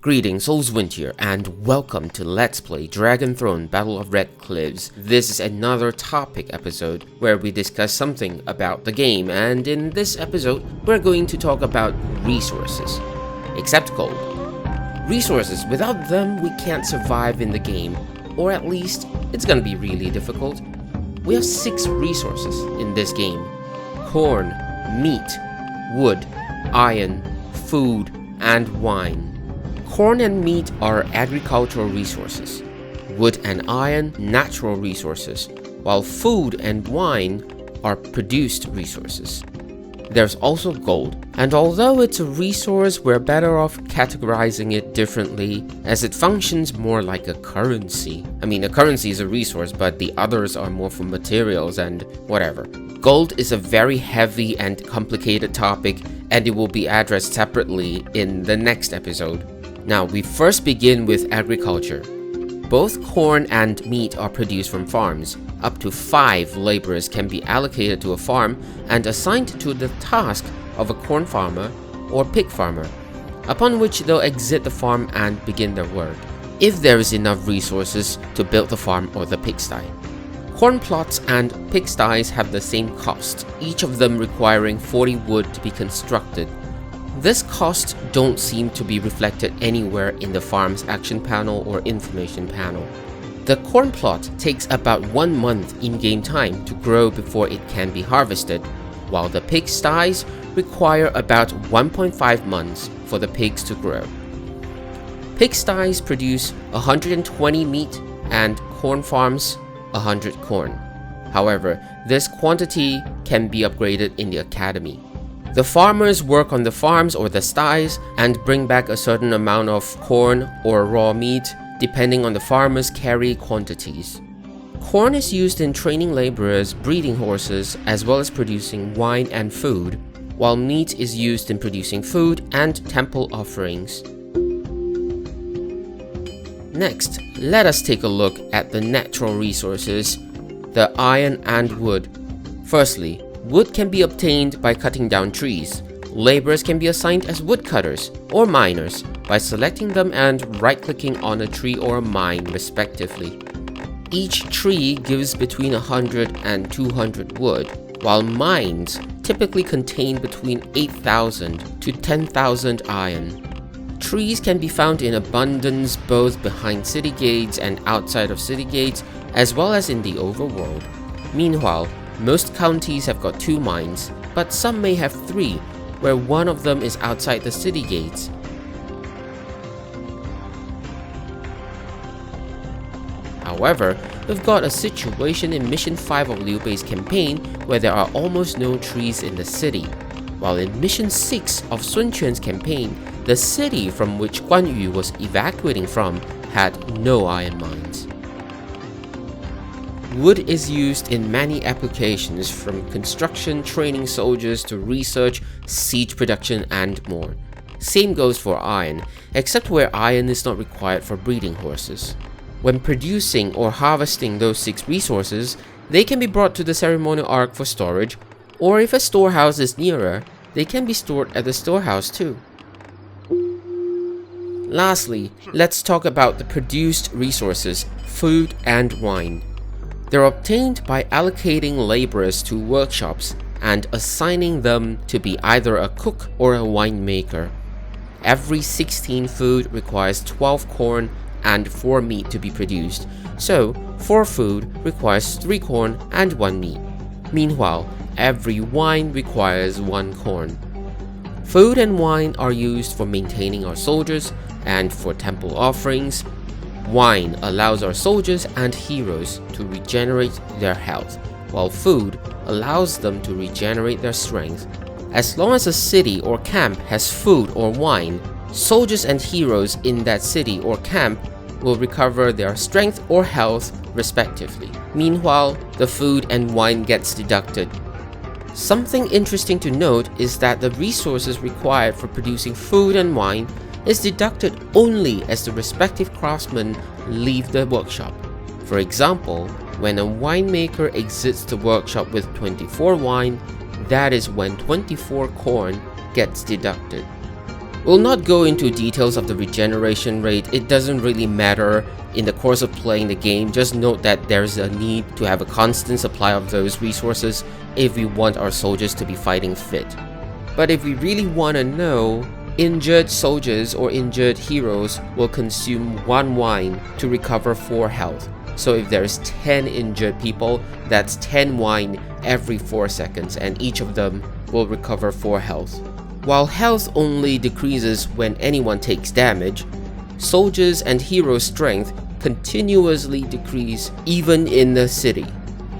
Greetings, Soulswind here, and welcome to Let's Play Dragon Throne Battle of Red Cliffs. This is another topic episode where we discuss something about the game, and in this episode, we're going to talk about resources. Except gold. Resources, without them, we can't survive in the game, or at least, it's gonna be really difficult. We have 6 resources in this game. Corn, meat, wood, iron, food, and wine. Corn and meat are agricultural resources, wood and iron natural resources, while food and wine are produced resources. There's also gold, and although it's a resource, we're better off categorizing it differently as it functions more like a currency. I mean, a currency is a resource, but the others are more for materials and whatever. Gold is a very heavy and complicated topic, and it will be addressed separately in the next episode. Now, we first begin with agriculture. Both corn and meat are produced from farms. Up to 5 laborers can be allocated to a farm and assigned to the task of a corn farmer or pig farmer, upon which they'll exit the farm and begin their work, if there is enough resources to build the farm or the pigsty. Corn plots and pigsties have the same cost, each of them requiring 40 wood to be constructed. This cost don't seem to be reflected anywhere in the farm's action panel or information panel. The corn plot takes about 1 month in-game time to grow before it can be harvested, while the pigsties require about 1.5 months for the pigs to grow. Pigsties produce 120 meat and corn farms 100 corn. However, this quantity can be upgraded in the academy. The farmers work on the farms or the sties and bring back a certain amount of corn or raw meat depending on the farmer's carry quantities. Corn is used in training laborers, breeding horses, as well as producing wine and food, while meat is used in producing food and temple offerings. Next, let us take a look at the natural resources, the iron and wood. Firstly, wood can be obtained by cutting down trees. Laborers can be assigned as woodcutters or miners by selecting them and right-clicking on a tree or a mine respectively. Each tree gives between 100 and 200 wood, while mines typically contain between 8,000 to 10,000 iron. Trees can be found in abundance both behind city gates and outside of city gates, as well as in the overworld. Meanwhile, most counties have got 2 mines, but some may have 3, where one of them is outside the city gates. However, we've got a situation in Mission 5 of Liu Bei's campaign where there are almost no trees in the city, while in Mission 6 of Sun Quan's campaign, the city from which Guan Yu was evacuating from had no iron mines. Wood is used in many applications, from construction, training soldiers, to research, siege production, and more. Same goes for iron, except where iron is not required for breeding horses. When producing or harvesting those 6 resources, they can be brought to the ceremonial ark for storage, or if a storehouse is nearer, they can be stored at the storehouse too. Lastly, let's talk about the produced resources, food and wine. They're obtained by allocating laborers to workshops and assigning them to be either a cook or a winemaker. Every 16 food requires 12 corn and 4 meat to be produced, so 4 food requires 3 corn and 1 meat. Meanwhile, every wine requires 1 corn. Food and wine are used for maintaining our soldiers and for temple offerings. Wine allows our soldiers and heroes to regenerate their health, while food allows them to regenerate their strength. As long as a city or camp has food or wine, soldiers and heroes in that city or camp will recover their strength or health respectively. Meanwhile, the food and wine gets deducted. Something interesting to note is that the resources required for producing food and wine is deducted only as the respective craftsmen leave the workshop. For example, when a winemaker exits the workshop with 24 wine, that is when 24 corn gets deducted. We'll not go into details of the regeneration rate, it doesn't really matter in the course of playing the game. Just note that there's a need to have a constant supply of those resources if we want our soldiers to be fighting fit. But if we really want to know, injured soldiers or injured heroes will consume 1 wine to recover 4 health. So if there's 10 injured people, that's 10 wine every 4 seconds, and each of them will recover 4 health. While health only decreases when anyone takes damage, soldiers and heroes' strength continuously decrease even in the city.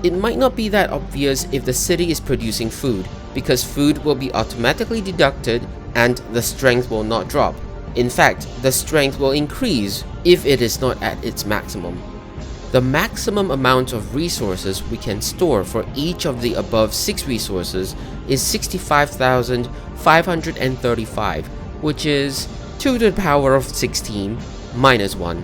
It might not be that obvious if the city is producing food, because food will be automatically deducted and the strength will not drop. In fact, the strength will increase if it is not at its maximum. The maximum amount of resources we can store for each of the above 6 resources is 65,535, which is 2 to the power of 16 minus 1.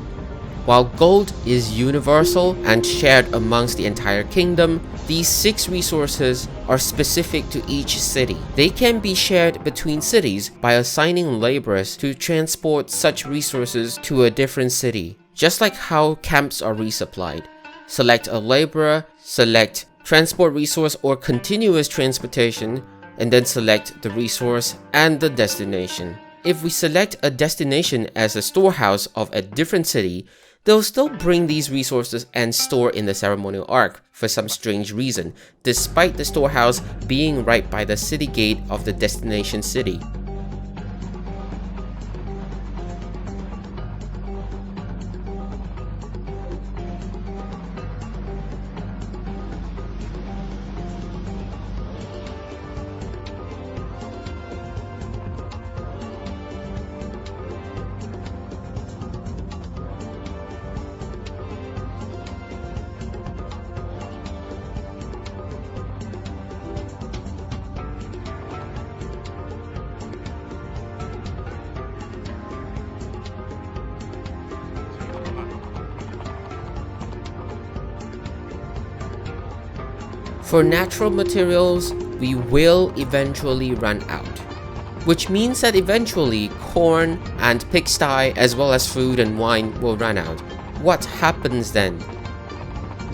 While gold is universal and shared amongst the entire kingdom, these 6 resources are specific to each city. They can be shared between cities by assigning laborers to transport such resources to a different city. Just like how camps are resupplied. Select a laborer, select transport resource or continuous transportation, and then select the resource and the destination. If we select a destination as a storehouse of a different city, they'll still bring these resources and store in the ceremonial ark for some strange reason, despite the storehouse being right by the city gate of the destination city. For natural materials, we will eventually run out, which means that eventually corn and pigsty as well as food and wine will run out. What happens then?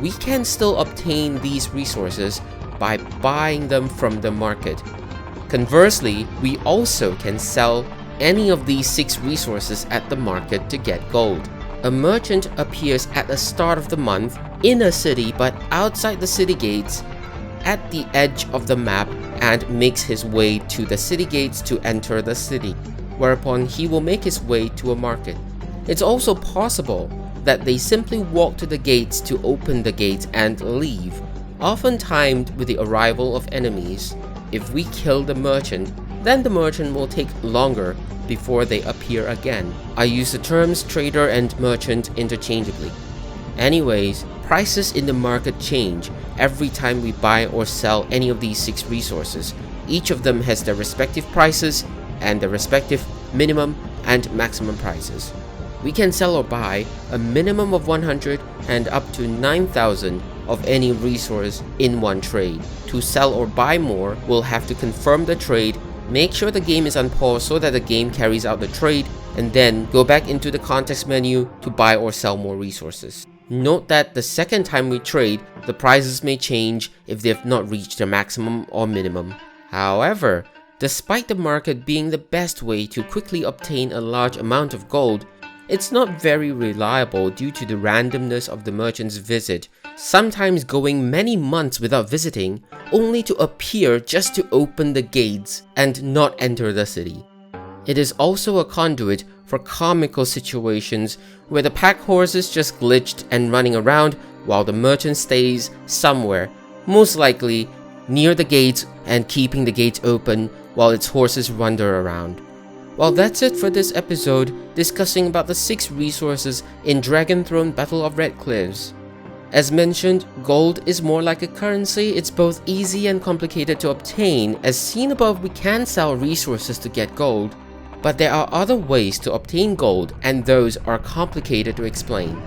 We can still obtain these resources by buying them from the market. Conversely, we also can sell any of these 6 resources at the market to get gold. A merchant appears at the start of the month in a city but outside the city gates at the edge of the map and makes his way to the city gates to enter the city, whereupon he will make his way to a market. It's also possible that they simply walk to the gates to open the gates and leave, often timed with the arrival of enemies. If we kill the merchant, then the merchant will take longer before they appear again. I use the terms trader and merchant interchangeably. Anyways, prices in the market change every time we buy or sell any of these 6 resources. Each of them has their respective prices and their respective minimum and maximum prices. We can sell or buy a minimum of 100 and up to 9,000 of any resource in one trade. To sell or buy more, we'll have to confirm the trade, make sure the game is on pause so that the game carries out the trade, and then go back into the context menu to buy or sell more resources. Note that the second time we trade, the prices may change if they have not reached their maximum or minimum. However, despite the market being the best way to quickly obtain a large amount of gold, it's not very reliable due to the randomness of the merchant's visit, sometimes going many months without visiting, only to appear just to open the gates and not enter the city. It is also a conduit for comical situations where the pack horse is just glitched and running around while the merchant stays somewhere, most likely near the gates and keeping the gates open while its horses wander around. Well, that's it for this episode discussing about the 6 resources in Dragon Throne Battle of Red Cliffs. As mentioned, gold is more like a currency. It's both easy and complicated to obtain. As seen above, we can sell resources to get gold, but there are other ways to obtain gold, and those are complicated to explain.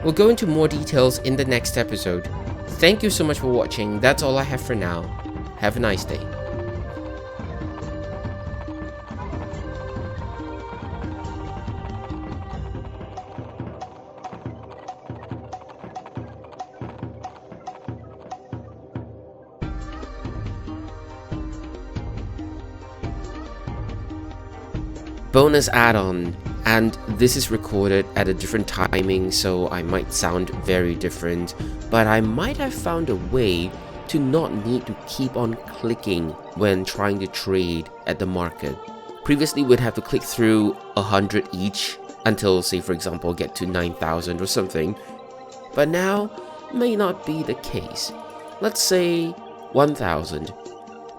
We'll go into more details in the next episode. Thank you so much for watching. That's all I have for now. Have a nice day. bonus add-on, and this is recorded at a different timing, so I might sound very different, but I might have found a way to not need to keep on clicking when trying to trade at the market. Previously, we'd have to click through 100 each until, say for example, get to 9,000 or something, but now may not be the case. Let's say 1,000,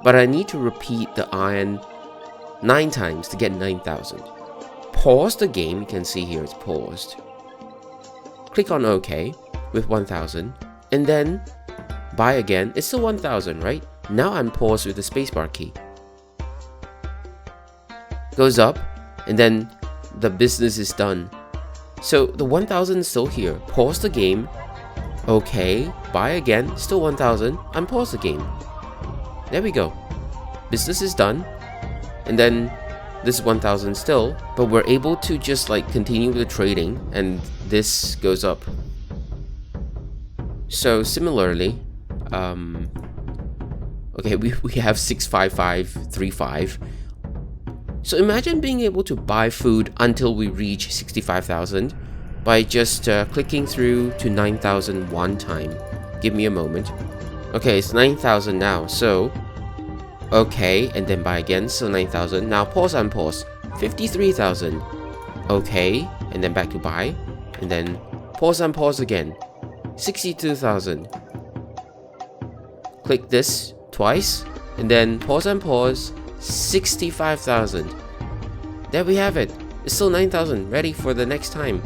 but I need to repeat the iron 9 times to get 9,000. Pause the game, you can see here it's paused. Click on OK with 1,000, and then buy again. It's still 1,000, right? Now I'm paused with the spacebar key. Goes up, and then the business is done. So the 1,000 is still here. Pause the game. OK, buy again. Still 1,000. Unpause the game. There we go. Business is done. And then this is 1,000 still, but we're able to just like continue the trading, and this goes up. So similarly, okay, we have 65535. So imagine being able to buy food until we reach 65,000 by just clicking through to 9,000 one time. Give me a moment. Okay, it's 9,000 now, so okay, and then buy again, so 9,000. Now pause, unpause. 53,000. Okay, and then back to buy, and then pause, unpause again. 62,000. Click this twice, and then pause and pause. 65,000. There we have it. It's still 9,000, ready for the next time.